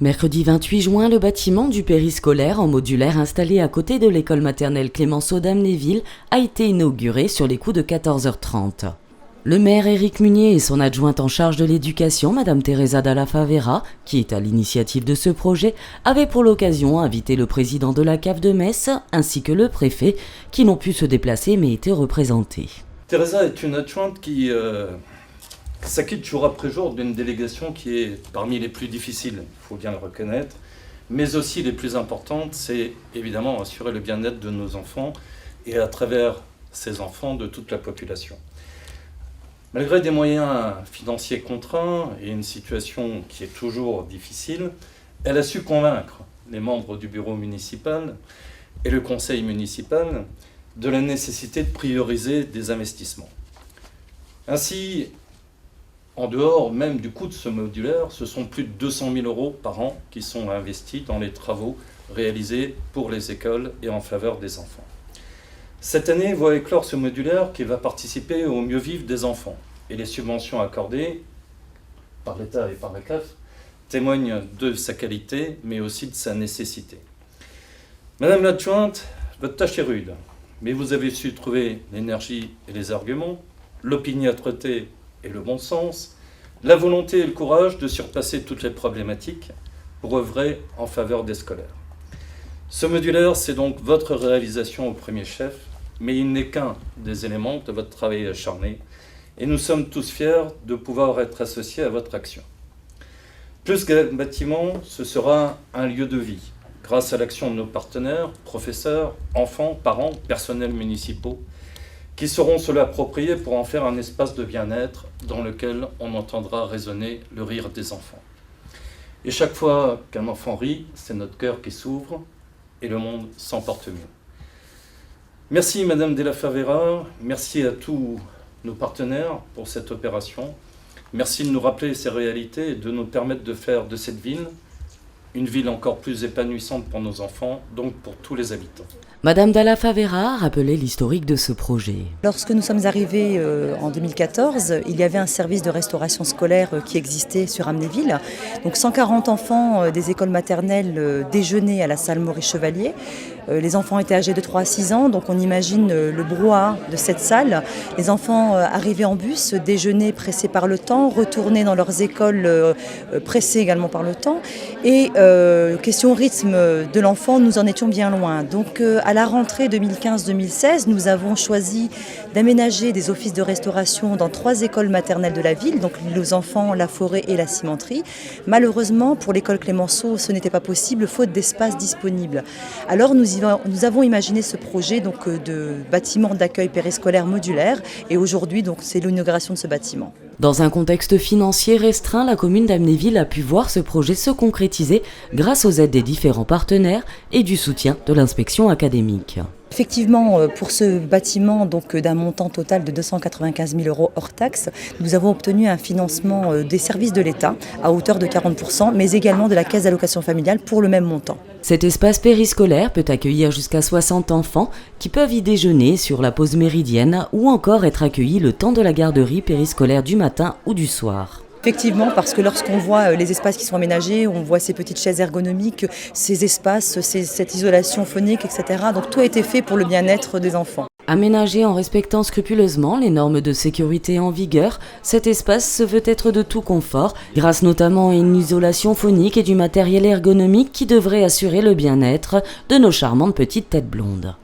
Mercredi 28 juin, le bâtiment du périscolaire en modulaire installé à côté de l'école maternelle Clémenceau d'Amnéville a été inauguré sur les coups de 14h30. Le maire Éric Munier et son adjointe en charge de l'éducation, Madame Teresa Dalla Favera, qui est à l'initiative de ce projet, avaient pour l'occasion invité le président de la CAF de Metz ainsi que le préfet, qui n'ont pu se déplacer mais étaient représentés. Teresa est une adjointe qui s'acquitte jour après jour d'une délégation qui est parmi les plus difficiles, il faut bien le reconnaître, mais aussi les plus importantes, c'est évidemment assurer le bien-être de nos enfants et à travers ces enfants de toute la population. Malgré des moyens financiers contraints et une situation qui est toujours difficile, elle a su convaincre les membres du bureau municipal et le conseil municipal de la nécessité de prioriser des investissements. Ainsi, en dehors même du coût de ce modulaire, ce sont plus de 200 000 € par an qui sont investis dans les travaux réalisés pour les écoles et en faveur des enfants. Cette année voit éclore ce modulaire qui va participer au mieux vivre des enfants. Et les subventions accordées par l'État et par la CAF témoignent de sa qualité, mais aussi de sa nécessité. Madame l'adjointe, votre tâche est rude, mais vous avez su trouver l'énergie et les arguments, l'opiniâtreté et le bon sens, la volonté et le courage de surpasser toutes les problématiques pour œuvrer en faveur des scolaires. Ce modulaire, c'est donc votre réalisation au premier chef, mais il n'est qu'un des éléments de votre travail acharné et nous sommes tous fiers de pouvoir être associés à votre action. Plus qu'un bâtiment, ce sera un lieu de vie, grâce à l'action de nos partenaires, professeurs, enfants, parents, personnels municipaux, qui sauront se l'approprier pour en faire un espace de bien-être dans lequel on entendra résonner le rire des enfants. Et chaque fois qu'un enfant rit, c'est notre cœur qui s'ouvre et le monde s'en porte mieux. Merci Madame Dalla Favera, merci à tous nos partenaires pour cette opération. Merci de nous rappeler ces réalités et de nous permettre de faire de cette ville une ville encore plus épanouissante pour nos enfants, donc pour tous les habitants. Madame Dalla Favera a rappelé l'historique de ce projet. Lorsque nous sommes arrivés en 2014, il y avait un service de restauration scolaire qui existait sur Amnéville. Donc 140 enfants des écoles maternelles déjeunaient à la salle Maurice Chevalier. Les enfants étaient âgés de 3 à 6 ans, donc on imagine le brouhaha de cette salle. Les enfants arrivaient en bus, déjeunaient pressés par le temps, retournaient dans leurs écoles pressés également par le temps. Et question rythme de l'enfant, nous en étions bien loin. Donc à la rentrée 2015-2016, nous avons choisi d'aménager des offices de restauration dans 3 écoles maternelles de la ville, donc les enfants, la forêt et la cimenterie. Malheureusement, pour l'école Clémenceau, ce n'était pas possible, faute d'espace disponible. Alors nous avons imaginé ce projet donc, de bâtiment d'accueil périscolaire modulaire et aujourd'hui donc, c'est l'inauguration de ce bâtiment. Dans un contexte financier restreint, la commune d'Amnéville a pu voir ce projet se concrétiser grâce aux aides des différents partenaires et du soutien de l'inspection académique. Effectivement, pour ce bâtiment donc d'un montant total de 295 000 € hors taxe, nous avons obtenu un financement des services de l'État à hauteur de 40%, mais également de la caisse d'allocation familiale pour le même montant. Cet espace périscolaire peut accueillir jusqu'à 60 enfants qui peuvent y déjeuner sur la pause méridienne ou encore être accueillis le temps de la garderie périscolaire du matin ou du soir. Effectivement, parce que lorsqu'on voit les espaces qui sont aménagés, on voit ces petites chaises ergonomiques, ces espaces, cette isolation phonique, etc. Donc tout a été fait pour le bien-être des enfants. Aménagé en respectant scrupuleusement les normes de sécurité en vigueur, cet espace se veut être de tout confort, grâce notamment à une isolation phonique et du matériel ergonomique qui devrait assurer le bien-être de nos charmantes petites têtes blondes.